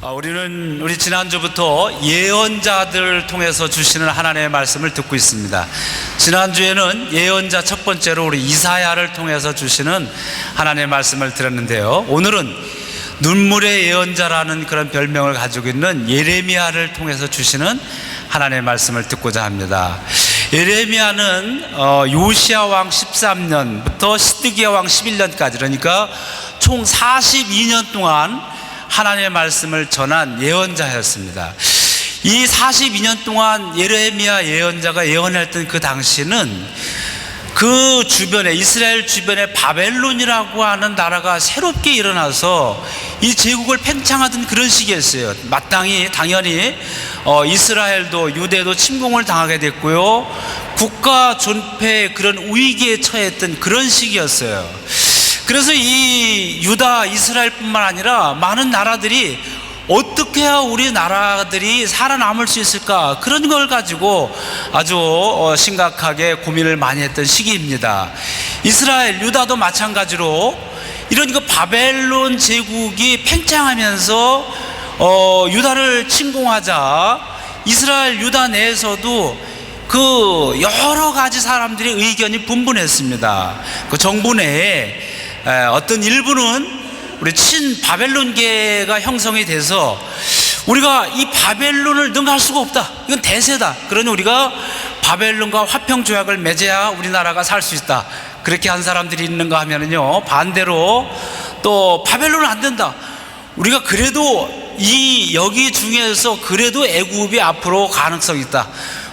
우리 지난주부터 예언자들을 통해서 주시는 하나님의 말씀을 듣고 있습니다. 지난주에는 예언자 첫 번째로 우리 이사야를 통해서 주시는 하나님의 말씀을 들었는데요, 오늘은 눈물의 예언자라는 그런 별명을 가지고 있는 예레미야를 통해서 주시는 하나님의 말씀을 듣고자 합니다. 예레미야는 요시야 왕 13년부터 시드기야 왕 11년까지, 그러니까 총 42년 동안 하나님의 말씀을 전한 예언자였습니다. 이 42년 동안 예레미야 예언자가 예언했던 그 당시는 그 주변에, 이스라엘 주변에 바벨론이라고 하는 나라가 새롭게 일어나서 이 제국을 팽창하던 그런 시기였어요. 마땅히 당연히 이스라엘도 유대도 침공을 당하게 됐고요, 국가 존폐의 그런 위기에 처했던 그런 시기였어요. 그래서 이 유다, 이스라엘뿐만 아니라 많은 나라들이 어떻게 해야 우리 나라들이 살아남을 수 있을까, 그런 걸 가지고 아주 심각하게 고민을 많이 했던 시기입니다. 이스라엘, 유다도 마찬가지로 이런 그 바벨론 제국이 팽창하면서 유다를 침공하자 이스라엘, 유다 내에서도 그 여러 가지 사람들의 의견이 분분했습니다. 그 정부 내에 어떤 일부는 우리 친바벨론계가 형성이 돼서 우리가 이 바벨론을 능가할 수가 없다, 이건 대세다, 그러니 우리가 바벨론과 화평조약을 맺어야 우리나라가 살 수 있다, 그렇게 한 사람들이 있는가 하면은요, 반대로 또 바벨론은 안 된다, 우리가 그래도 여기 중에서 그래도 애굽이 앞으로 가능성이 있다,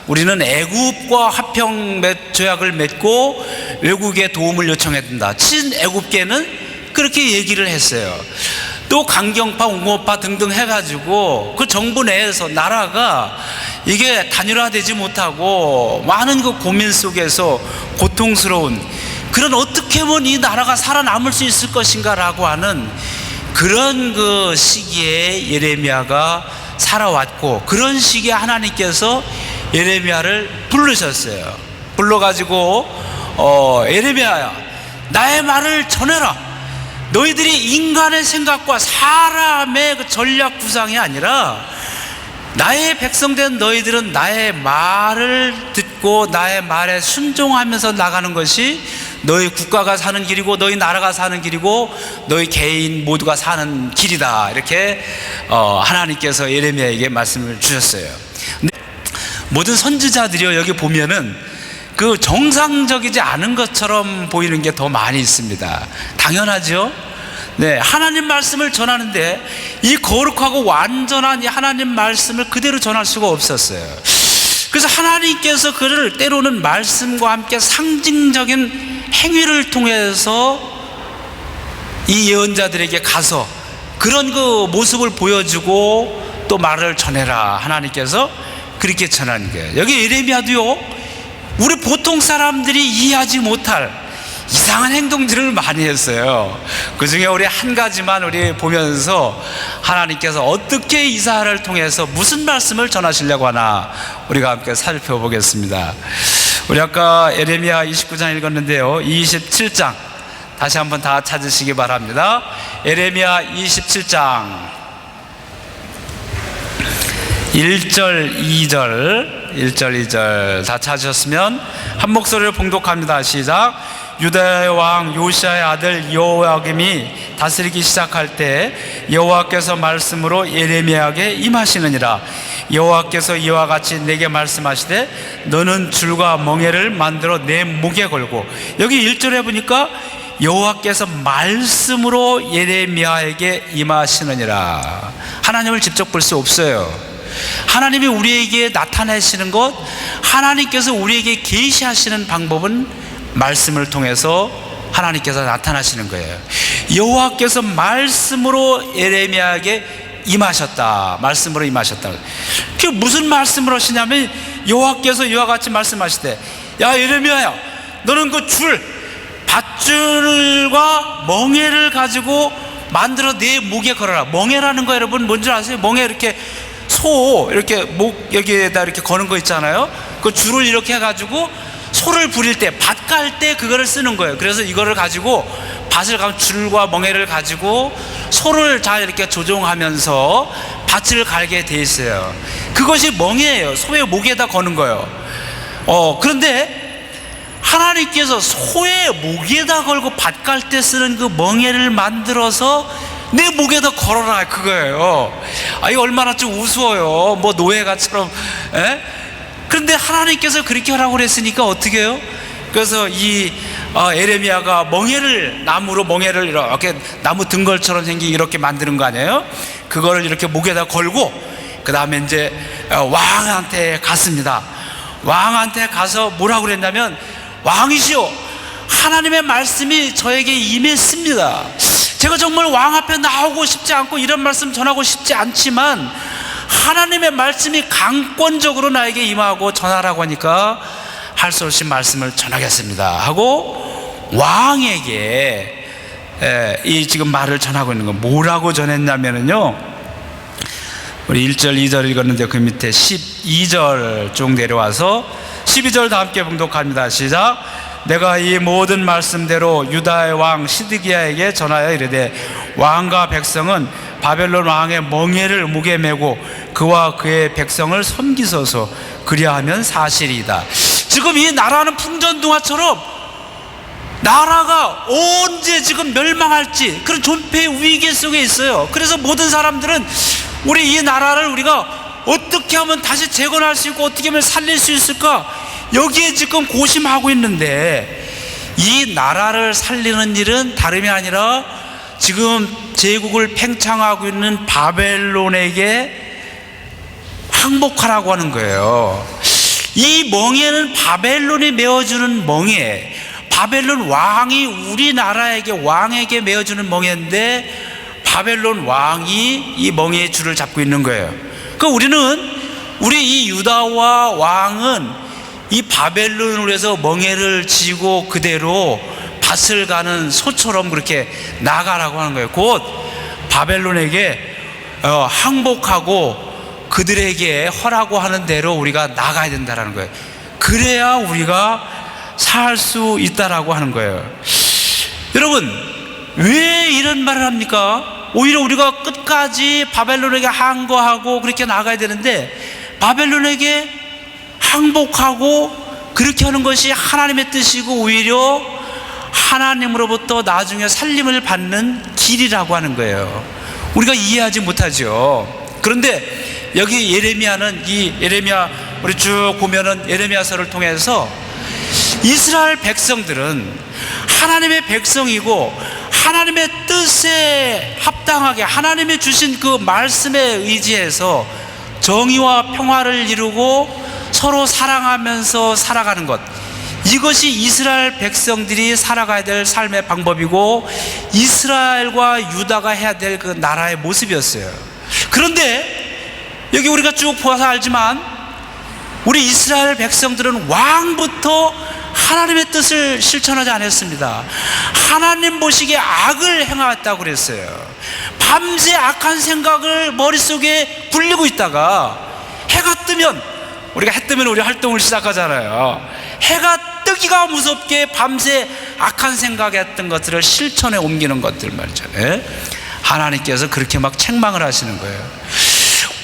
우리는 애굽과 화평 조약을 맺고 외국의 도움을 요청해야 된다, 친애굽계는 그렇게 얘기를 했어요. 또 강경파, 옹호파 등등 해가지고 그 정부 내에서 나라가 이게 단일화되지 못하고 많은 그 고민 속에서 고통스러운 그런, 어떻게 하면 이 나라가 살아남을 수 있을 것인가 라고 하는 그런 그 시기에 예레미야가 살아왔고, 그런 시기에 하나님께서 예레미야를 부르셨어요. 불러가지고 예레미야야, 나의 말을 전해라. 너희들이 인간의 생각과 사람의 그 전략 구상이 아니라 나의 백성된 너희들은 나의 말을 듣고 나의 말에 순종하면서 나가는 것이 너희 국가가 사는 길이고 너희 나라가 사는 길이고 너희 개인 모두가 사는 길이다, 이렇게 하나님께서 예레미야에게 말씀을 주셨어요. 근데 모든 선지자들이요, 여기 보면은 그 정상적이지 않은 것처럼 보이는 게 더 많이 있습니다. 당연하죠. 네, 하나님 말씀을 전하는데 이 거룩하고 완전한 이 하나님 말씀을 그대로 전할 수가 없었어요. 그래서 하나님께서 그를 때로는 말씀과 함께 상징적인 행위를 통해서 이 예언자들에게 가서 그런 그 모습을 보여주고 또 말을 전해라, 하나님께서 그렇게 전하는 거예요. 여기 예레미야도요, 우리 보통 사람들이 이해하지 못할 이상한 행동들을 많이 했어요. 그 중에 우리 한 가지만 우리 보면서 하나님께서 어떻게 이사야를 통해서 무슨 말씀을 전하시려고 하나 우리가 함께 살펴보겠습니다. 우리 아까 예레미야 29장 읽었는데요, 27장 다시 한번 다 찾으시기 바랍니다. 예레미야 27장 1절 2절 다 찾으셨으면 한 목소리를 봉독합니다. 시작. 유다의 왕 요시야의 아들 여호야김이 다스리기 시작할 때 여호와께서 말씀으로 예레미야에게 임하시느니라. 여호와께서 이와 같이 내게 말씀하시되 너는 줄과 멍에를 만들어 내 목에 걸고, 여기 1절에 보니까 여호와께서 말씀으로 예레미야에게 임하시느니라. 하나님을 직접 볼 수 없어요. 하나님이 우리에게 나타내시는 것, 하나님께서 우리에게 계시하시는 방법은 말씀을 통해서 하나님께서 나타나시는 거예요. 여호와께서 말씀으로 예레미야에게 임하셨다, 말씀으로 임하셨다. 그게 무슨 말씀을 하시냐면 여호와께서 이와 같이 말씀하시되, 야 예레미야야, 너는 그 밧줄과 멍에를 가지고 만들어 내 목에 걸어라. 멍에라는 거 여러분 뭔지 아세요? 멍에 이렇게 이렇게 목 여기에다 이렇게 거는 거 있잖아요. 그 줄을 이렇게 해가지고 소를 부릴 때, 밭 깔 때 그거를 쓰는 거예요. 그래서 이거를 가지고 밭을 가면 줄과 멍에를 가지고 소를 잘 이렇게 조종하면서 밭을 갈게 돼 있어요. 그것이 멍에예요. 소의 목에다 거는 거예요. 그런데 하나님께서 소의 목에다 걸고 밭 갈 때 쓰는 그 멍에를 만들어서 내 목에다 걸어라, 그거예요. 이거 얼마나 좀 우스워요. 뭐 노예가처럼. 그런데 하나님께서 그렇게 하라고 그랬으니까 어떻게 해요? 그래서 이 에레미야가 나무로 멍에를 이렇게 나무 등걸처럼 생긴 이렇게 만드는 거 아니에요? 그거를 이렇게 목에다 걸고 그 다음에 이제 왕한테 갔습니다. 왕한테 가서 뭐라고 그랬냐면, 왕이시여, 하나님의 말씀이 저에게 임했습니다. 제가 정말 왕 앞에 나오고 싶지 않고 이런 말씀 전하고 싶지 않지만 하나님의 말씀이 강권적으로 나에게 임하고 전하라고 하니까 할 수 없이 말씀을 전하겠습니다 하고 왕에게 이 지금 말을 전하고 있는 거, 뭐라고 전했냐면요, 우리 1절 2절 읽었는데 그 밑에 12절 쭉 내려와서 12절 다 함께 봉독합니다. 시작. 내가 이 모든 말씀대로 유다의 왕 시드기야에게 전하여 이르되 왕과 백성은 바벨론 왕의 멍에를 목에 메고 그와 그의 백성을 섬기소서. 그리하면 사실이다. 지금 이 나라는 풍전등화처럼 나라가 언제 지금 멸망할지 그런 존폐의 위기 속에 있어요. 그래서 모든 사람들은 우리 이 나라를 우리가 어떻게 하면 다시 재건할 수 있고 어떻게 하면 살릴 수 있을까, 여기에 지금 고심하고 있는데, 이 나라를 살리는 일은 다름이 아니라 지금 제국을 팽창하고 있는 바벨론에게 항복하라고 하는 거예요. 이 멍에는 바벨론이 메어주는 멍에, 바벨론 왕이 우리나라에게 왕에게 메어주는 멍에인데 바벨론 왕이 이 멍에의 줄을 잡고 있는 거예요. 그러니까 우리 이 유다와 왕은 이 바벨론으로 해서 멍에를 지고 그대로 밭을 가는 소처럼 그렇게 나가라고 하는 거예요. 곧 바벨론에게 항복하고 그들에게 허라고 하는 대로 우리가 나가야 된다는 거예요. 그래야 우리가 살 수 있다라고 하는 거예요. 여러분, 왜 이런 말을 합니까? 오히려 우리가 끝까지 바벨론에게 항거하고 그렇게 나가야 되는데, 바벨론에게 항복하고 그렇게 하는 것이 하나님의 뜻이고 오히려 하나님으로부터 나중에 살림을 받는 길이라고 하는 거예요. 우리가 이해하지 못하죠. 그런데 여기 예레미야는, 이 예레미야 우리 쭉 보면은 예레미야서를 통해서 이스라엘 백성들은 하나님의 백성이고 하나님의 뜻에 합당하게 하나님이 주신 그 말씀에 의지해서 정의와 평화를 이루고 서로 사랑하면서 살아가는 것, 이것이 이스라엘 백성들이 살아가야 될 삶의 방법이고 이스라엘과 유다가 해야 될 그 나라의 모습이었어요. 그런데 여기 우리가 쭉 보아서 알지만 우리 이스라엘 백성들은 왕부터 하나님의 뜻을 실천하지 않았습니다. 하나님 보시기에 악을 행하였다고 그랬어요. 밤새 악한 생각을 머릿속에 굴리고 있다가 해가 뜨면, 우리가 해 뜨면 우리 활동을 시작하잖아요. 해가 뜨기가 무섭게 밤새 악한 생각했던 것들을 실천에 옮기는 것들 말이죠. 하나님께서 그렇게 막 책망을 하시는 거예요.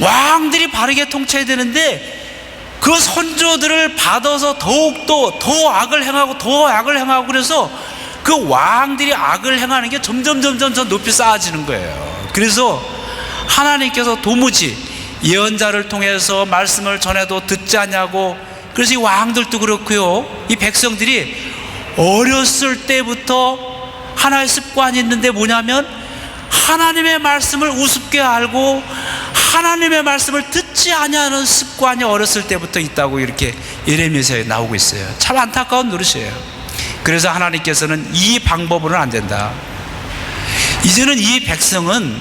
왕들이 바르게 통치해야 되는데 그 선조들을 받아서 더욱더 더 악을 행하고 더 악을 행하고, 그래서 그 왕들이 악을 행하는 게 점점 높이 쌓아지는 거예요. 그래서 하나님께서 도무지 예언자를 통해서 말씀을 전해도 듣지 않냐고. 그래서 이 왕들도 그렇고요, 이 백성들이 어렸을 때부터 하나의 습관이 있는데 뭐냐면 하나님의 말씀을 우습게 알고 하나님의 말씀을 듣지 아니하는 습관이 어렸을 때부터 있다고 이렇게 예레미야서에 나오고 있어요. 참 안타까운 노릇이에요. 그래서 하나님께서는 이 방법으로는 안 된다. 이제는 이 백성은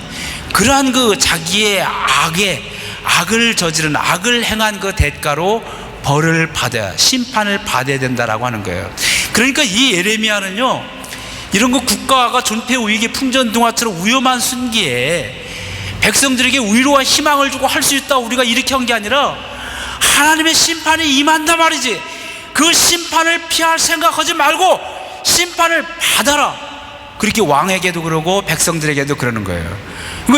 그러한 그 자기의 악을 저지른, 악을 행한 그 대가로 벌을 받아야, 심판을 받아야 된다라고 하는 거예요. 그러니까 이 예레미야는요, 이런 거 국가가 존폐 위기 풍전등화처럼 위험한 순기에 백성들에게 위로와 희망을 주고 할 수 있다, 우리가 이렇게 한 게 아니라 하나님의 심판이 임한다 말이지. 그 심판을 피할 생각하지 말고 심판을 받아라. 그렇게 왕에게도 그러고 백성들에게도 그러는 거예요.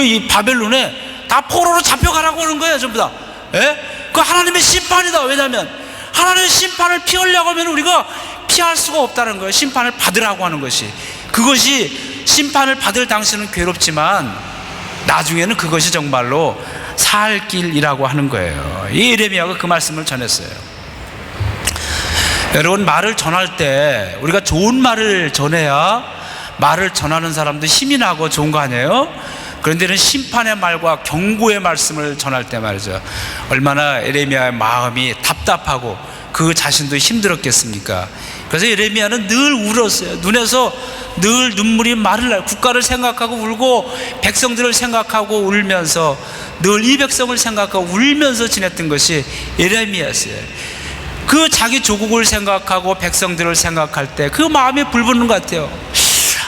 이 바벨론에 다 포로로 잡혀가라고 하는 거예요, 전부 다. 예? 그 하나님의 심판이다. 왜냐하면 하나님의 심판을 피하려고 하면 우리가 피할 수가 없다는 거예요. 심판을 받으라고 하는 것이. 그것이 심판을 받을 당시는 괴롭지만 나중에는 그것이 정말로 살 길이라고 하는 거예요. 이 예레미야가 그 말씀을 전했어요. 여러분, 말을 전할 때 우리가 좋은 말을 전해야 말을 전하는 사람도 힘이 나고 좋은 거 아니에요? 그런데는 심판의 말과 경고의 말씀을 전할 때 말이죠, 얼마나 예레미야의 마음이 답답하고 그 자신도 힘들었겠습니까? 그래서 예레미야는 늘 울었어요. 눈에서 늘 눈물이 마를 날, 국가를 생각하고 울고 백성들을 생각하고 울면서 늘 이 백성을 생각하고 울면서 지냈던 것이 예레미야였어요. 그 자기 조국을 생각하고 백성들을 생각할 때 그 마음이 불붙는 것 같아요.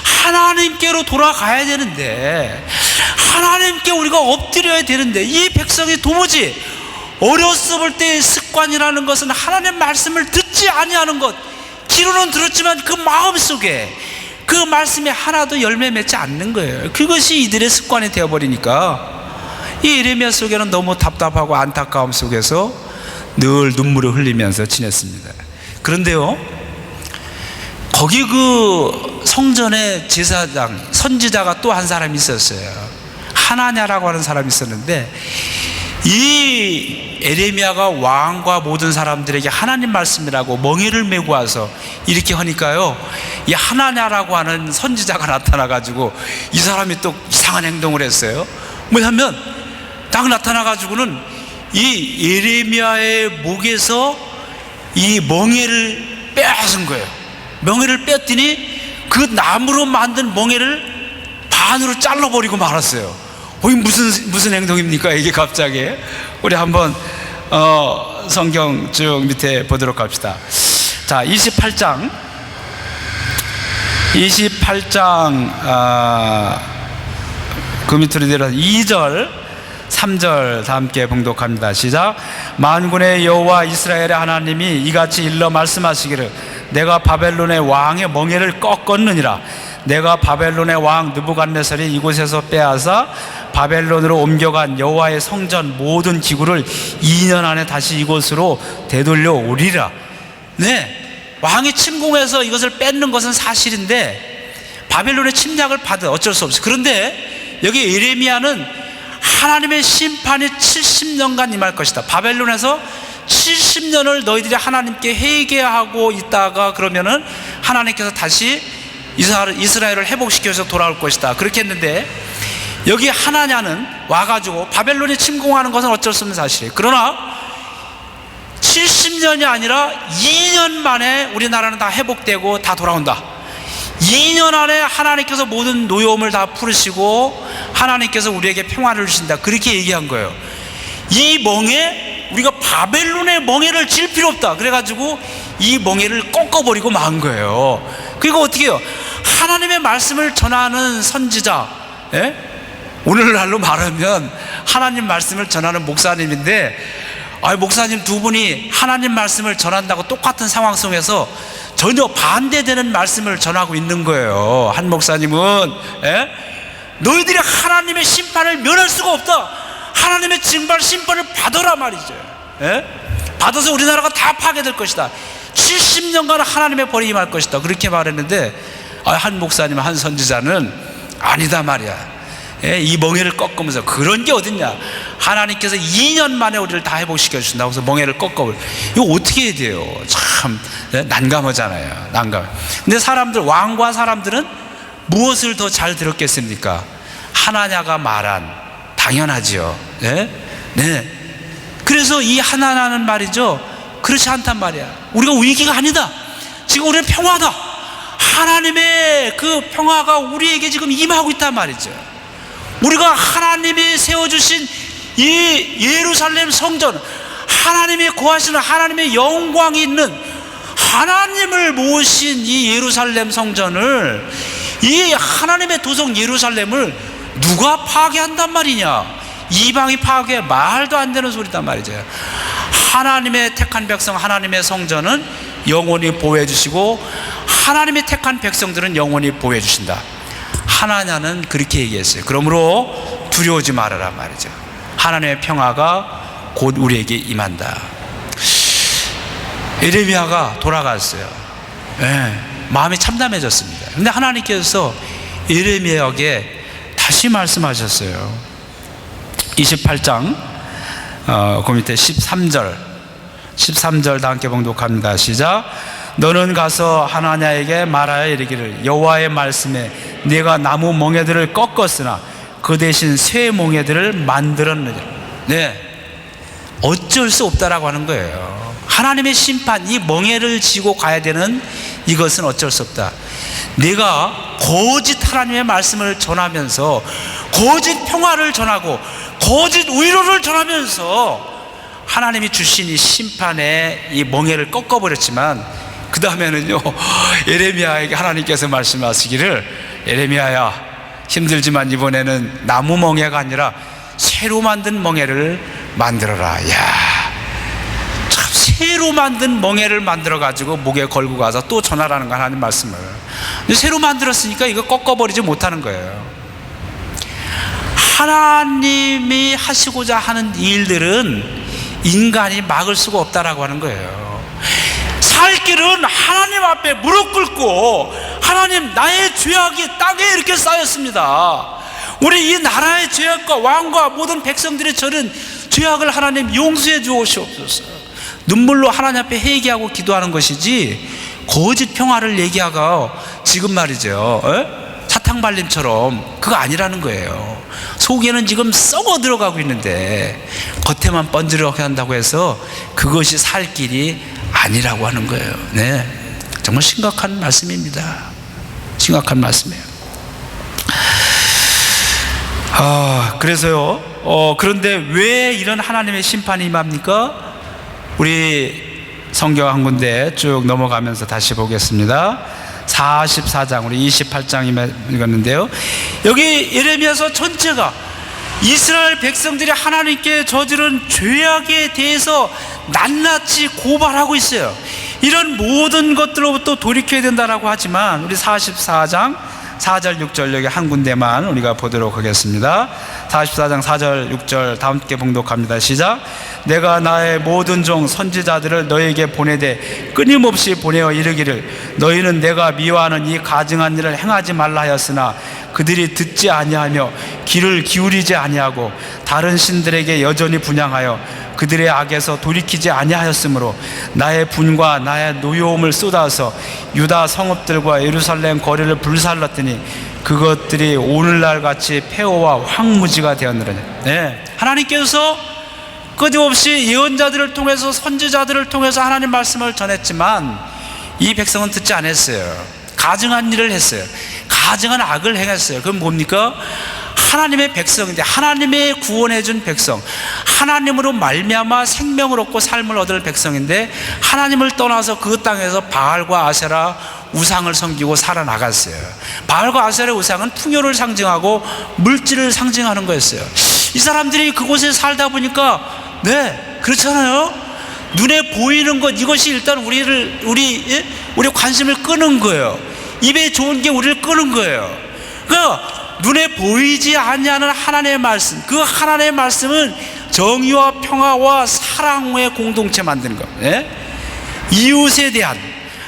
하나님께로 돌아가야 되는데, 하나님께 우리가 엎드려야 되는데, 이 백성이 도무지 어렸을 때의 습관이라는 것은 하나님 말씀을 듣지 아니하는 것, 귀로는 들었지만 그 마음속에 그 말씀이 하나도 열매 맺지 않는 거예요. 그것이 이들의 습관이 되어버리니까 이 예레미야 속에는 너무 답답하고 안타까움 속에서 늘 눈물을 흘리면서 지냈습니다. 그런데요, 거기 그 성전의 제사장, 선지자가 또 한 사람이 있었어요. 하나냐라고 하는 사람이 있었는데, 이 예레미야가 왕과 모든 사람들에게 하나님 말씀이라고 멍에를 메고 와서 이렇게 하니까요, 이 하나냐라고 하는 선지자가 나타나가지고 이 사람이 또 이상한 행동을 했어요. 뭐냐면 딱 나타나가지고는 이 예레미야의 목에서 이 멍에를 빼앗은 거예요. 멍에를 뺐더니 그 나무로 만든 멍에를 반으로 잘라버리고 말았어요. 무슨 행동입니까 이게 갑자기? 우리 한번 성경 쭉 밑에 보도록 합시다. 자, 28장 그 밑으로 내려서 2절 3절 다 함께 봉독합니다. 시작. 만군의 여호와 이스라엘의 하나님이 이같이 일러 말씀하시기를, 내가 바벨론의 왕의 멍에를 꺾었느니라. 내가 바벨론의 왕 느부갓네살이 이곳에서 빼앗아 바벨론으로 옮겨간 여호와의 성전 모든 기구를 2년 안에 다시 이곳으로 되돌려 오리라. 네, 왕이 침공해서 이것을 뺏는 것은 사실인데 바벨론의 침략을 받아 어쩔 수 없어요. 그런데 여기 예레미야는 하나님의 심판이 70년간 임할 것이다. 바벨론에서 70년을 너희들이 하나님께 회개하고 있다가 그러면은 하나님께서 다시 이스라엘을 회복시켜서 돌아올 것이다. 그렇게 했는데 여기 하나냐는 와가지고 바벨론이 침공하는 것은 어쩔 수 없는 사실이에요. 그러나 70년이 아니라 2년 만에 우리나라는 다 회복되고 다 돌아온다. 2년 안에 하나님께서 모든 노여움을 다 풀으시고 하나님께서 우리에게 평화를 주신다. 그렇게 얘기한 거예요. 이 멍에, 우리가 바벨론의 멍에를 질 필요 없다. 그래가지고 이 멍에를 꺾어버리고 만 거예요. 그리고 어떻게 해요? 하나님의 말씀을 전하는 선지자, 예? 오늘날로 말하면 하나님 말씀을 전하는 목사님인데, 목사님 두 분이 하나님 말씀을 전한다고 똑같은 상황 속에서 전혀 반대되는 말씀을 전하고 있는 거예요. 한 목사님은 너희들이 하나님의 심판을 면할 수가 없다. 하나님의 징벌 심판을 받아라 말이죠. 받아서 우리나라가 다 파괴될 것이다. 70년간 하나님의 벌이 임할 것이다. 그렇게 말했는데 한 목사님, 한 선지자는 아니다 말이야. 이 멍에를 꺾으면서 그런 게 어딨냐, 하나님께서 2년 만에 우리를 다 회복시켜 주신다고 해서 멍에를 꺾어버려. 이거 어떻게 해야 돼요? 참 난감하잖아요. 난감. 근데 사람들, 왕과 사람들은 무엇을 더 잘 들었겠습니까? 하나냐가 말한, 당연하지요. 네. 그래서 이 하나냐는 말이죠, 그렇지 않단 말이야. 우리가 위기가 아니다. 지금 우리는 평화다. 하나님의 그 평화가 우리에게 지금 임하고 있단 말이죠. 우리가 하나님이 세워주신 이 예루살렘 성전, 하나님이 거하시는 하나님의 영광이 있는 하나님을 모신 이 예루살렘 성전을, 이 하나님의 도성 예루살렘을 누가 파괴한단 말이냐? 이방이 파괴해. 말도 안 되는 소리단 말이죠. 하나님의 택한 백성, 하나님의 성전은 영원히 보호해 주시고 하나님의 택한 백성들은 영원히 보호해 주신다. 하나냐는 그렇게 얘기했어요. 그러므로 두려워하지 말아라 말이죠. 하나님의 평화가 곧 우리에게 임한다. 예레미야가 돌아갔어요. 마음이 참담해졌습니다. 근데 하나님께서 예레미야에게 다시 말씀하셨어요. 28장 그 밑에 13절 다 함께 봉독합니다. 시작. 너는 가서 하나냐에게 말하여 이르기를 여호와의 말씀에 네가 나무 멍에들을 꺾었으나 그 대신 새 멍에들을 만들었느니라. 네, 어쩔 수 없다라고 하는 거예요. 하나님의 심판, 이 멍에를 지고 가야 되는 이것은 어쩔 수 없다. 내가 거짓 하나님의 말씀을 전하면서 거짓 평화를 전하고 거짓 위로를 전하면서 하나님이 주신 이 심판의 이 멍에를 꺾어버렸지만 그 다음에는요, 예레미야에게 하나님께서 말씀하시기를 예레미야야, 힘들지만 이번에는 나무 멍에가 아니라 새로 만든 멍에를 만들어라. 야, 참 새로 만든 멍에를 만들어 가지고 목에 걸고 가서 또 전하라는 거, 하나님 말씀을. 새로 만들었으니까 이거 꺾어버리지 못하는 거예요. 하나님이 하시고자 하는 일들은 인간이 막을 수가 없다라고 하는 거예요. 살 길은 하나님 앞에 무릎 꿇고, 하나님, 나의 죄악이 땅에 이렇게 쌓였습니다. 우리 이 나라의 죄악과 왕과 모든 백성들의 저는 죄악을 하나님 용서해 주옵소서. 눈물로 하나님 앞에 회개하고 기도하는 것이지 거짓 평화를 얘기하고 지금 말이죠, 사탕발림처럼 그거 아니라는 거예요. 속에는 지금 썩어 들어가고 있는데 겉에만 번지르게 한다고 해서 그것이 살 길이 아니라고 하는 거예요. 네, 정말 심각한 말씀입니다. 심각한 말씀이에요. 그래서요, 그런데 왜 이런 하나님의 심판이 임합니까? 우리 성경 한 군데 쭉 넘어가면서 다시 보겠습니다. 44장, 우리 28장 읽었는데요, 여기 예레미야서 전체가 이스라엘 백성들이 하나님께 저지른 죄악에 대해서 낱낱이 고발하고 있어요. 이런 모든 것들로부터 돌이켜야 된다라고 하지만 우리 44장 4절 6절 여기 한 군데만 우리가 보도록 하겠습니다. 44장 4절 6절 다 함께 봉독합니다. 시작. 내가 나의 모든 종 선지자들을 너에게 보내되 끊임없이 보내어 이르기를 너희는 내가 미워하는 이 가증한 일을 행하지 말라 하였으나 그들이 듣지 아니하며 귀를 기울이지 아니하고 다른 신들에게 여전히 분향하여 그들의 악에서 돌이키지 아니하였으므로 나의 분과 나의 노여움을 쏟아서 유다 성읍들과 예루살렘 거리를 불살랐더니 그것들이 오늘날 같이 폐허와 황무지가 되었느니라. 네, 하나님께서 끊임없이 예언자들을 통해서 선지자들을 통해서 하나님 말씀을 전했지만 이 백성은 듣지 않았어요. 가증한 일을 했어요. 가증한 악을 행했어요. 그럼 뭡니까? 하나님의 백성인데, 하나님의 구원해 준 백성, 하나님으로 말미암아 생명을 얻고 삶을 얻을 백성인데 하나님을 떠나서 그 땅에서 바알과 아세라 우상을 섬기고 살아나갔어요. 바알과 아세라 우상은 풍요를 상징하고 물질을 상징하는 거였어요. 이 사람들이 그곳에 살다 보니까, 네, 그렇잖아요. 눈에 보이는 것, 이것이 일단 우리 관심을 끄는 거예요. 입에 좋은 게 우리를 끄는 거예요. 그러니까 눈에 보이지 아니하는 하나님의 말씀, 그 하나님의 말씀은 정의와 평화와 사랑의 공동체 만드는 것, 네? 이웃에 대한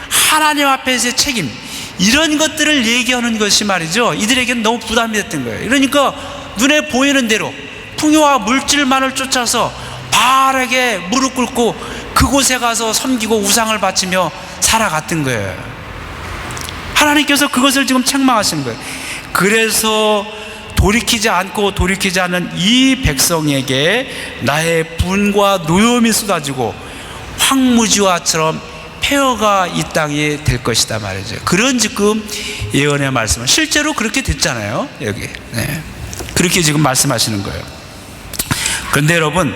하나님 앞에서의 책임, 이런 것들을 얘기하는 것이 말이죠, 이들에게는 너무 부담이 됐던 거예요. 그러니까 눈에 보이는 대로 풍요와 물질만을 쫓아서 바알에게 무릎 꿇고 그곳에 가서 섬기고 우상을 바치며 살아갔던 거예요. 하나님께서 그것을 지금 책망하시는 거예요. 그래서 돌이키지 않고 돌이키지 않는 이 백성에게 나의 분과 노염이 쏟아지고 황무지와처럼 폐허가 이 땅에 될 것이다 말이죠. 그런 지금 예언의 말씀은 실제로 그렇게 됐잖아요. 여기, 네, 그렇게 지금 말씀하시는 거예요. 그런데 여러분,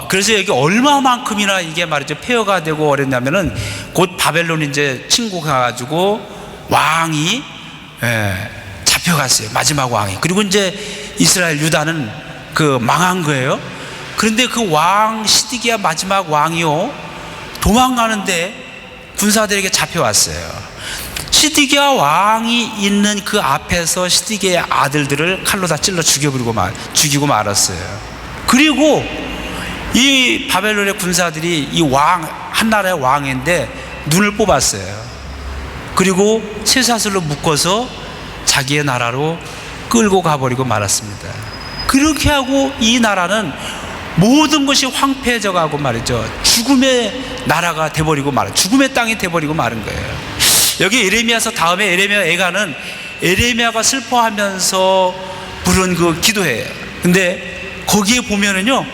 그래서 여기 얼마만큼이나 이게 말이죠 폐허가 되고 어렸냐면은 곧 바벨론 이제 침공해가지고 왕이, 잡혀갔어요. 마지막 왕이. 그리고 이제 이스라엘 유다는 그 망한 거예요. 그런데 그 왕 시드기야 마지막 왕이요, 도망가는데 군사들에게 잡혀왔어요. 시드기야 왕이 있는 그 앞에서 시드기야의 아들들을 칼로 다 찔러 죽이고 말았어요. 그리고 이 바벨론의 군사들이 이 왕, 한 나라의 왕인데 눈을 뽑았어요. 그리고 쇠사슬로 묶어서 자기의 나라로 끌고 가버리고 말았습니다. 그렇게 하고 이 나라는 모든 것이 황폐해져 가고 말이죠. 죽음의 나라가 돼버리고 죽음의 땅이 돼버리고 마른 거예요. 여기 에레미야서 다음에 에레미야 애가는 에레미야가 슬퍼하면서 부른 그 기도예요. 근데 거기에 보면은요,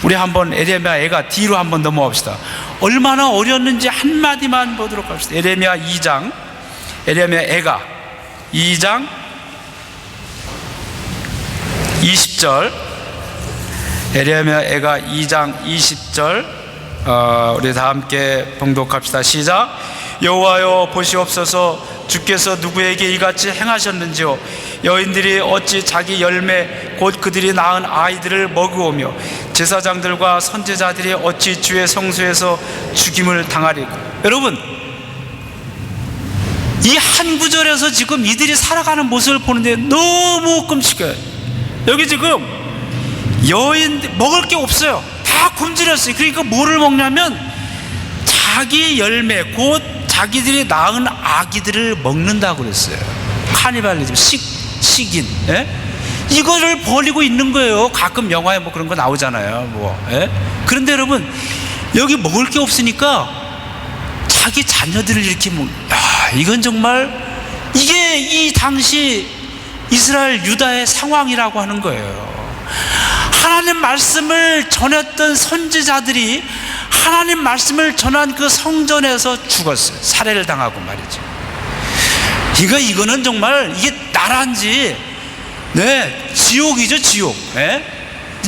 우리 한번 에레미야 애가 뒤로 한번 넘어가 봅시다. 얼마나 어렸는지 한마디만 보도록 합시다. 에레미야 2장, 에레미야 애가 2장 20절, 에레미야 애가 2장 20절, 우리 다 함께 봉독합시다. 시작. 여호와여 보시옵소서, 주께서 누구에게 이같이 행하셨는지요. 여인들이 어찌 자기 열매 곧 그들이 낳은 아이들을 먹으오며 제사장들과 선지자들이 어찌 주의 성소에서 죽임을 당하리고. 여러분, 이 한 구절에서 지금 이들이 살아가는 모습을 보는데 너무 끔찍해요. 여기 지금 여인 먹을 게 없어요. 다 굶주렸어요. 그러니까 뭐를 먹냐면 자기 열매 곧 자기들이 낳은 아기들을 먹는다고 그랬어요. 카니발리즘, 식인, 예? 이거를 버리고 있는 거예요. 가끔 영화에 뭐 그런 거 나오잖아요. 예? 그런데 여러분, 여기 먹을 게 없으니까 자기 자녀들을 이렇게 이건 정말 이게 이 당시 이스라엘 유다의 상황이라고 하는 거예요. 하나님 말씀을 전했던 선지자들이 하나님 말씀을 전한 그 성전에서 죽었어요. 살해를 당하고 말이죠. 이거는 정말 이게 나라인지, 네, 지옥이죠, 지옥. 네?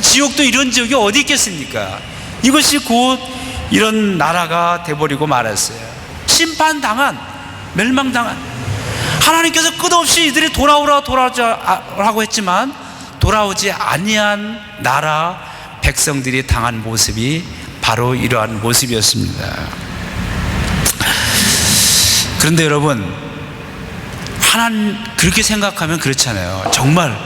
지옥도 이런 지옥이 어디 있겠습니까? 이것이 곧 이런 나라가 돼버리고 말았어요. 심판당한, 멸망당한. 하나님께서 끝없이 이들이 돌아오라고 했지만 돌아오지 아니한 나라 백성들이 당한 모습이 바로 이러한 모습이었습니다. 그런데 여러분, 하나님 그렇게 생각하면 그렇잖아요. 정말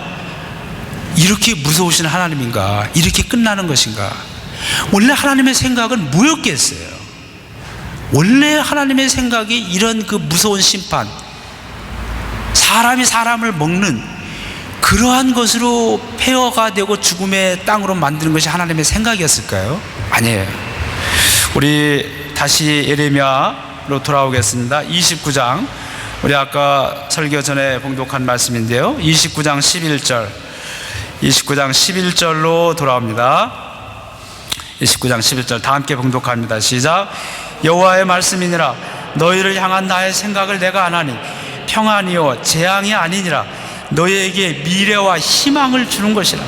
이렇게 무서우신 하나님인가? 이렇게 끝나는 것인가? 원래 하나님의 생각은 뭐였겠어요? 원래 하나님의 생각이 이런 그 무서운 심판, 사람이 사람을 먹는 그러한 것으로 폐허가 되고 죽음의 땅으로 만드는 것이 하나님의 생각이었을까요? 아니에요. 우리 다시 예레미야로 돌아오겠습니다. 29장, 우리 아까 설교 전에 봉독한 말씀인데요, 29장 11절로 돌아옵니다. 29장 11절 다 함께 봉독합니다. 시작. 여호와의 말씀이니라. 너희를 향한 나의 생각을 내가 아나니 평안이요 재앙이 아니니라. 너희에게 미래와 희망을 주는 것이라.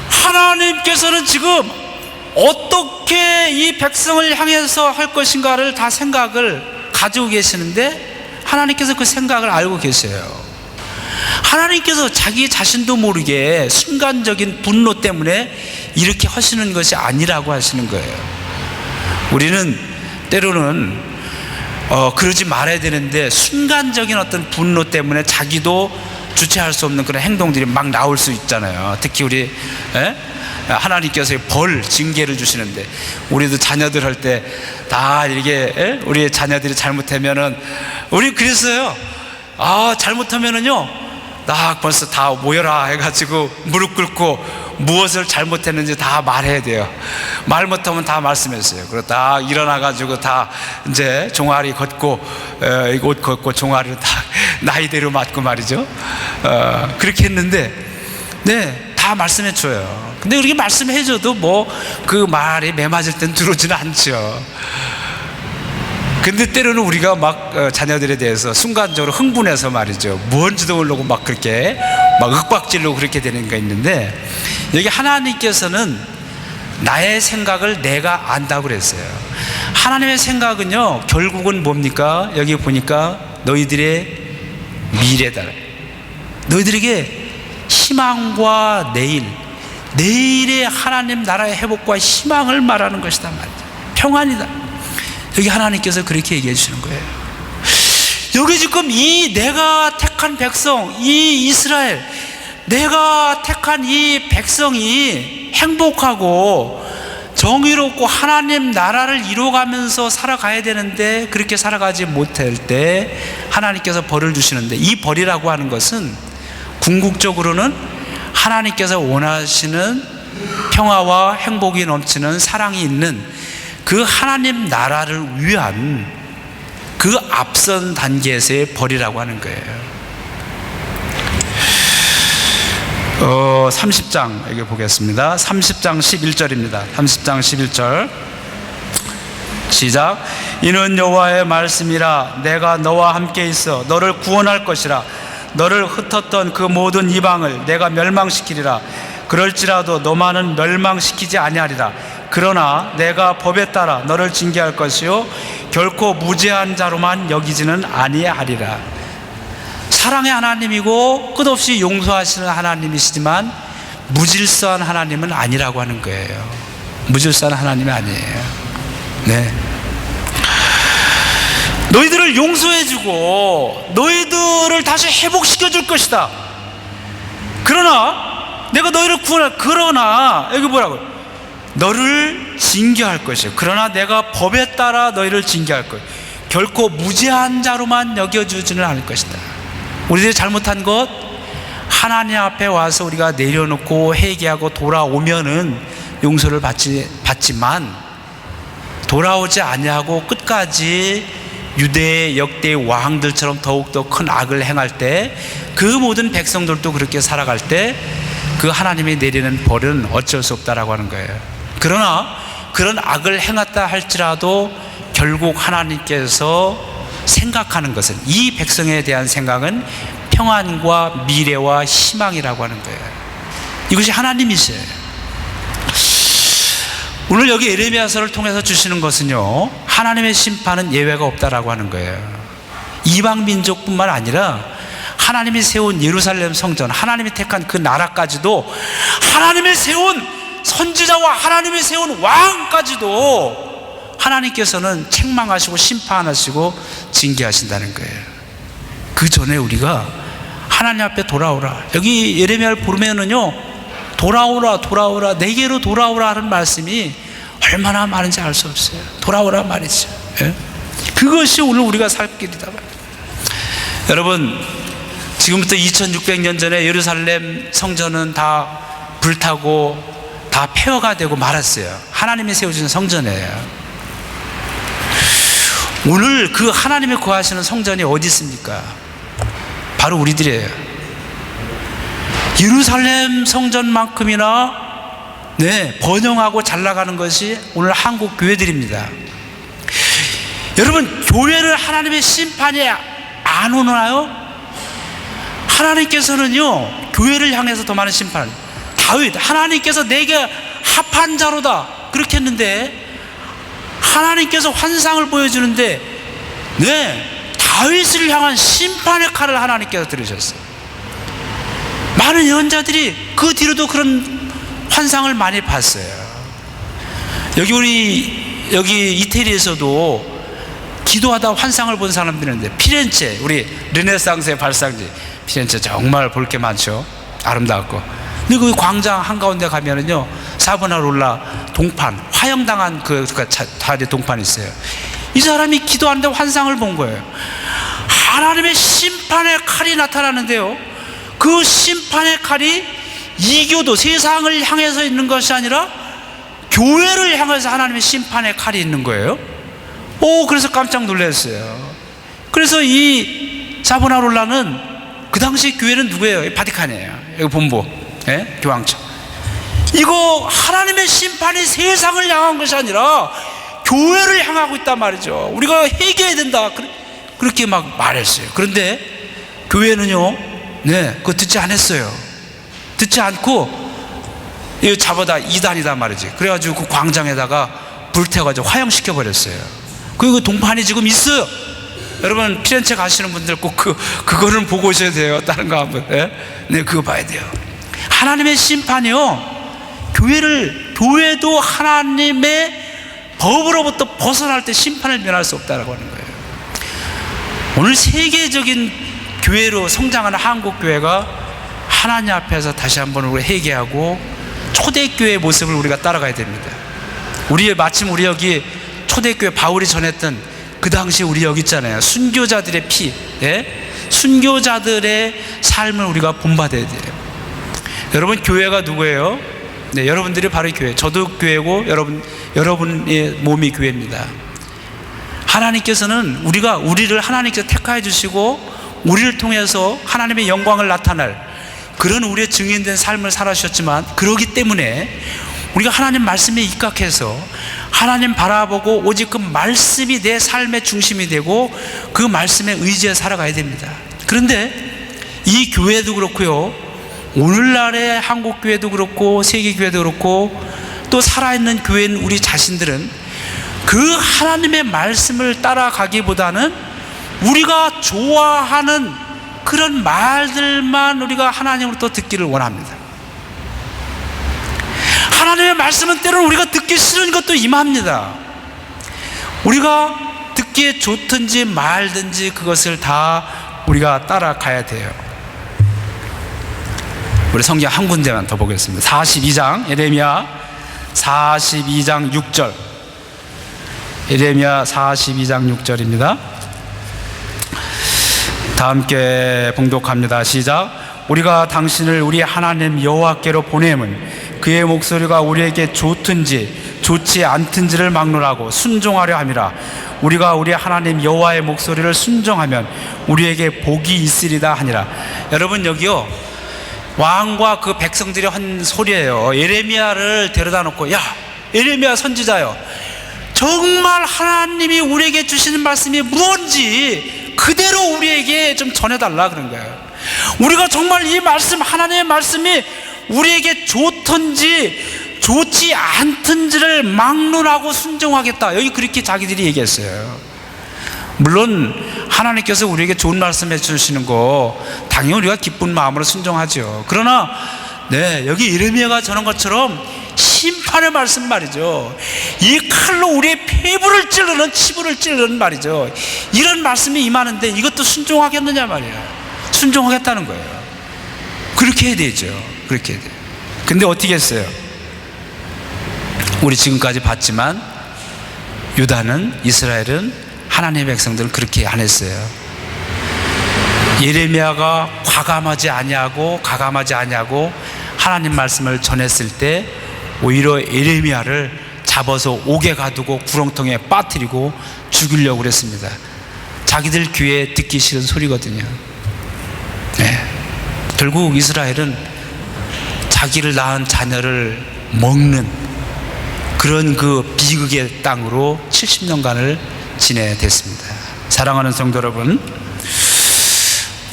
하나님께서는 지금 어떻게 이 백성을 향해서 할 것인가를 다 생각을 가지고 계시는데, 하나님께서 그 생각을 알고 계세요. 하나님께서 자기 자신도 모르게 순간적인 분노 때문에 이렇게 하시는 것이 아니라고 하시는 거예요. 우리는 때로는 그러지 말아야 되는데 순간적인 어떤 분노 때문에 자기도 주체할 수 없는 그런 행동들이 막 나올 수 있잖아요. 특히 우리 하나님께서 벌, 징계를 주시는데, 우리도 자녀들 할 때 다 이렇게 우리 자녀들이 잘못하면은, 우리 그랬어요. 잘못하면은요, 딱 벌써 다 모여라 해가지고 무릎 꿇고 무엇을 잘못했는지 다 말해야 돼요. 말 못하면 다 말씀했어요. 그리고 딱 일어나가지고 다 이제 종아리 걷고, 옷 걷고 종아리를 다 나이대로 맞고 말이죠. 그렇게 했는데, 네, 다 말씀해줘요. 근데 그렇게 말씀해줘도 뭐 그 말이 매 맞을 땐 들어오지는 않죠. 근데 때로는 우리가 막 자녀들에 대해서 순간적으로 흥분해서 말이죠, 뭔지도 모르고 막 그렇게 막 윽박질로 그렇게 되는 게 있는데, 여기 하나님께서는 나의 생각을 내가 안다고 그랬어요. 하나님의 생각은요, 결국은 뭡니까? 여기 보니까 너희들의 미래다. 너희들에게 희망과 내일의 하나님 나라의 회복과 희망을 말하는 것이다 말이죠. 평안이다. 여기 하나님께서 그렇게 얘기해 주시는 거예요. 여기 지금 이 내가 택한 백성, 이 이스라엘, 내가 택한 이 백성이 행복하고 정의롭고 하나님 나라를 이루어가면서 살아가야 되는데 그렇게 살아가지 못할 때 하나님께서 벌을 주시는데, 이 벌이라고 하는 것은 궁극적으로는 하나님께서 원하시는 평화와 행복이 넘치는 사랑이 있는 그 하나님 나라를 위한 그 앞선 단계에서의 벌이라고 하는 거예요. 30장 여기 보겠습니다. 30장 11절입니다. 30장 11절 시작. 이는 여호와의 말씀이라. 내가 너와 함께 있어 너를 구원할 것이라. 너를 흩었던 그 모든 이방을 내가 멸망시키리라. 그럴지라도 너만은 멸망시키지 아니하리라. 그러나 내가 법에 따라 너를 징계할 것이요 결코 무죄한 자로만 여기지는 아니하리라. 사랑의 하나님이고 끝없이 용서하시는 하나님이시지만 무질서한 하나님은 아니라고 하는 거예요. 무질서한 하나님이 아니에요. 네. 너희들을 용서해주고 너희들을 다시 회복시켜 줄 것이다. 그러나 내가 너희를 구원할, 그러나 여기 뭐라고? 너를 징계할 것이요 그러나 내가 법에 따라 너희를 징계할 것, 결코 무죄한 자로만 여겨주지는 않을 것이다. 우리들이 잘못한 것 하나님 앞에 와서 우리가 내려놓고 회개하고 돌아오면은 용서를 받지만 돌아오지 아니하고 끝까지 유대의 역대의 왕들처럼 더욱더 큰 악을 행할 때, 그 모든 백성들도 그렇게 살아갈 때 그 하나님이 내리는 벌은 어쩔 수 없다라고 하는 거예요. 그러나 그런 악을 행했다 할지라도 결국 하나님께서 생각하는 것은, 이 백성에 대한 생각은 평안과 미래와 희망이라고 하는 거예요. 이것이 하나님이세요. 오늘 여기 예레미야서를 통해서 주시는 것은요, 하나님의 심판은 예외가 없다라고 하는 거예요. 이방 민족뿐만 아니라 하나님이 세운 예루살렘 성전, 하나님이 택한 그 나라까지도, 하나님이 세운 선지자와 하나님이 세운 왕까지도 하나님께서는 책망하시고 심판하시고 징계하신다는 거예요. 그 전에 우리가 하나님 앞에 돌아오라. 여기 예레미야를 보면은요, 돌아오라 돌아오라, 내게로 돌아오라 하는 말씀이 얼마나 많은지 알 수 없어요. 돌아오라 말이죠. 예? 그것이 오늘 우리가 살 길이다 말이에요. 여러분, 지금부터 2600년 전에 예루살렘 성전은 다 불타고 다 폐허가 되고 말았어요. 하나님이 세워주신 성전이에요. 오늘 그 하나님이 거하시는 성전이 어디 있습니까? 바로 우리들이에요. 예루살렘 성전만큼이나 번영하고 잘 나가는 것이 오늘 한국 교회들입니다. 여러분, 교회를 하나님의 심판에 안 오나요? 하나님께서는요, 교회를 향해서 더 많은 심판을, 다윗, 하나님께서 내게 합한 자로다 그렇게 했는데, 하나님께서 환상을 보여주는데 다윗을 향한 심판의 칼을 하나님께서 들으셨어요. 많은 예언자들이 그 뒤로도 그런 환상을 많이 봤어요. 여기 이태리에서도 기도하다 환상을 본 사람들이 있는데, 피렌체, 우리 르네상스의 발상지 피렌체 정말 볼 게 많죠. 아름다웠고. 근데 그 광장 한가운데 가면은요, 사보나롤라 동판, 화형당한 그 다리 동판이 있어요. 이 사람이 기도하는데 환상을 본 거예요. 하나님의 심판의 칼이 나타나는데요, 그 심판의 칼이 이교도, 세상을 향해서 있는 것이 아니라 교회를 향해서 하나님의 심판의 칼이 있는 거예요. 그래서 깜짝 놀랐어요. 그래서 이 사보나롤라는, 그 당시 교회는 누구예요? 바티칸이에요. 여기 본부, 교황청. 이거 하나님의 심판이 세상을 향한 것이 아니라 교회를 향하고 있단 말이죠. 우리가 회개해야 된다, 그렇게 막 말했어요. 그런데 교회는요, 그거 듣지 않았어요. 듣지 않고 이거 잡아다 이단이다 말이지. 그래가지고 그 광장에다가 불태워가지고 화형시켜 버렸어요. 그 동판이 지금 있어요. 여러분, 피렌체 가시는 분들 꼭 그거는 보고 오셔야 돼요. 다른 거 한번. 그거 봐야 돼요. 하나님의 심판이요, 교회도 하나님의 법으로부터 벗어날 때 심판을 면할 수 없다라고 하는 거예요. 오늘 세계적인 교회로 성장하는 한국교회가 하나님 앞에서 다시 한번 우리 회개하고 초대교회의 모습을 우리가 따라가야 됩니다. 마침 우리 여기 초대교회 바울이 전했던 그 당시 우리 여기 있잖아요. 순교자들의 피, 순교자들의 삶을 우리가 본받아야 돼요. 여러분, 교회가 누구예요? 네, 여러분들이 바로 교회. 저도 교회고 여러분의 몸이 교회입니다. 하나님께서는 우리를 하나님께서 택하여 주시고 우리를 통해서 하나님의 영광을 나타낼 그런 우리의 증인된 삶을 살아주셨지만, 그러기 때문에 우리가 하나님 말씀에 입각해서 하나님 바라보고 오직 그 말씀이 내 삶의 중심이 되고 그 말씀에 의지해 살아가야 됩니다. 그런데 이 교회도 그렇고요, 오늘날의 한국교회도 그렇고 세계교회도 그렇고 또 살아있는 교회인 우리 자신들은 그 하나님의 말씀을 따라가기보다는 우리가 좋아하는 그런 말들만 우리가 하나님으로부터 듣기를 원합니다. 하나님의 말씀은 때로는 우리가 듣기 싫은 것도 임합니다. 우리가 듣기에 좋든지 말든지 그것을 다 우리가 따라가야 돼요. 우리 성경 한 군데만 더 보겠습니다. 42장, 예레미야 42장 6절. 예레미야 42장 6절입니다. 다 함께 봉독합니다. 시작. 우리가 당신을 우리 하나님 여호와께로 보내면 그의 목소리가 우리에게 좋든지 좋지 않든지를 막론하고 순종하려 함이라. 우리가 우리 하나님 여호와의 목소리를 순종하면 우리에게 복이 있으리다 하니라. 여러분, 여기요, 왕과 그 백성들이 한 소리예요. 예레미야를 데려다 놓고, 야, 예레미야 선지자요, 정말 하나님이 우리에게 주시는 말씀이 무언지 그대로 우리에게 좀 전해달라 그런 거예요. 우리가 정말 이 말씀, 하나님의 말씀이 우리에게 좋든지 좋지 않든지를 막론하고 순종하겠다. 여기 그렇게 자기들이 얘기했어요. 물론 하나님께서 우리에게 좋은 말씀 해주시는 거 당연히 우리가 기쁜 마음으로 순종하죠. 그러나 여기 예레미야가 전한 것처럼 심판의 말씀 말이죠. 이 칼로 우리의 폐부를 찌르는, 치부를 찌르는 말이죠. 이런 말씀이 임하는데 이것도 순종하겠느냐 말이에요. 순종하겠다는 거예요. 그렇게 해야 되죠. 그렇게 해야 돼요. 근데 어떻게 했어요? 우리 지금까지 봤지만 유다는, 이스라엘은 하나님의 백성들은 그렇게 안 했어요. 예레미야가 가감하지 아니하고 하나님 말씀을 전했을 때 오히려 예레미야를 잡아서 옥에 가두고 구렁텅이에 빠뜨리고 죽이려고 그랬습니다. 자기들 귀에 듣기 싫은 소리거든요. 결국 이스라엘은 자기를 낳은 자녀를 먹는 그런 그 비극의 땅으로 70년간을 지내댔습니다. 사랑하는 성도 여러분,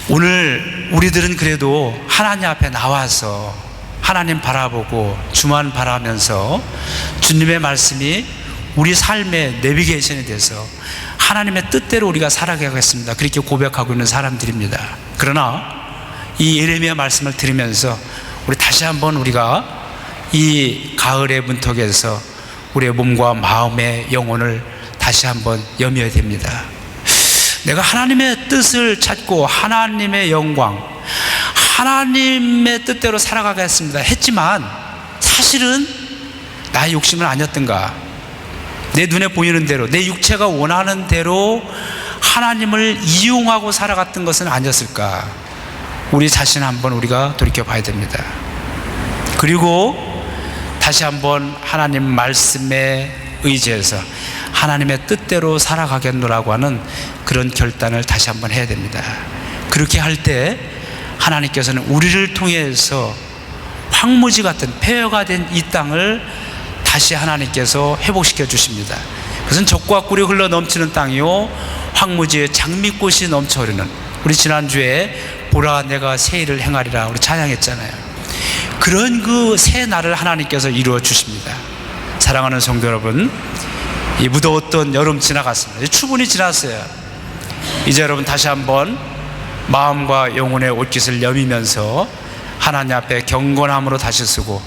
오늘 우리들은 그래도 하나님 앞에 나와서 하나님 바라보고 주만 바라면서 주님의 말씀이 우리 삶의 내비게이션이 돼서 하나님의 뜻대로 우리가 살아가겠습니다. 그렇게 고백하고 있는 사람들입니다. 그러나 이 예레미야 말씀을 들으면서 우리 다시 한번 우리가 이 가을의 문턱에서 우리의 몸과 마음의 영혼을 다시 한번 염려해야 됩니다. 내가 하나님의 뜻을 찾고 하나님의 영광, 하나님의 뜻대로 살아가겠습니다 했지만 사실은 나의 욕심은 아니었던가? 내 눈에 보이는 대로, 내 육체가 원하는 대로 하나님을 이용하고 살아갔던 것은 아니었을까? 우리 자신 한번 우리가 돌이켜 봐야 됩니다. 그리고 다시 한번 하나님 말씀에 의지해서 하나님의 뜻대로 살아가겠노라고 하는 그런 결단을 다시 한번 해야 됩니다. 그렇게 할 때 하나님께서는 우리를 통해서 황무지 같은 폐허가 된 이 땅을 다시 하나님께서 회복시켜 주십니다. 그것은 적과 꿀이 흘러 넘치는 땅이요 황무지에 장미꽃이 넘쳐 흐르는, 우리 지난주에 보라 내가 새 일을 행하리라 우리 찬양했잖아요. 그런 그 새 날을 하나님께서 이루어 주십니다. 사랑하는 성도 여러분, 이 무더웠던 여름 지나갔습니다. 충분히 지났어요. 이제 여러분 다시 한번 마음과 영혼의 옷깃을 여미면서 하나님 앞에 경건함으로 다시 쓰고,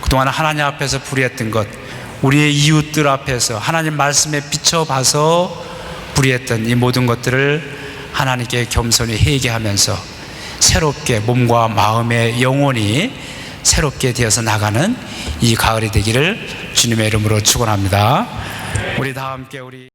그동안 하나님 앞에서 불의했던 것, 우리의 이웃들 앞에서 하나님 말씀에 비춰봐서 불의했던 이 모든 것들을 하나님께 겸손히 회개하면서 새롭게 몸과 마음의 영혼이 새롭게 되어서 나가는 이 가을이 되기를 주님의 이름으로 축원합니다. 우리 다 함께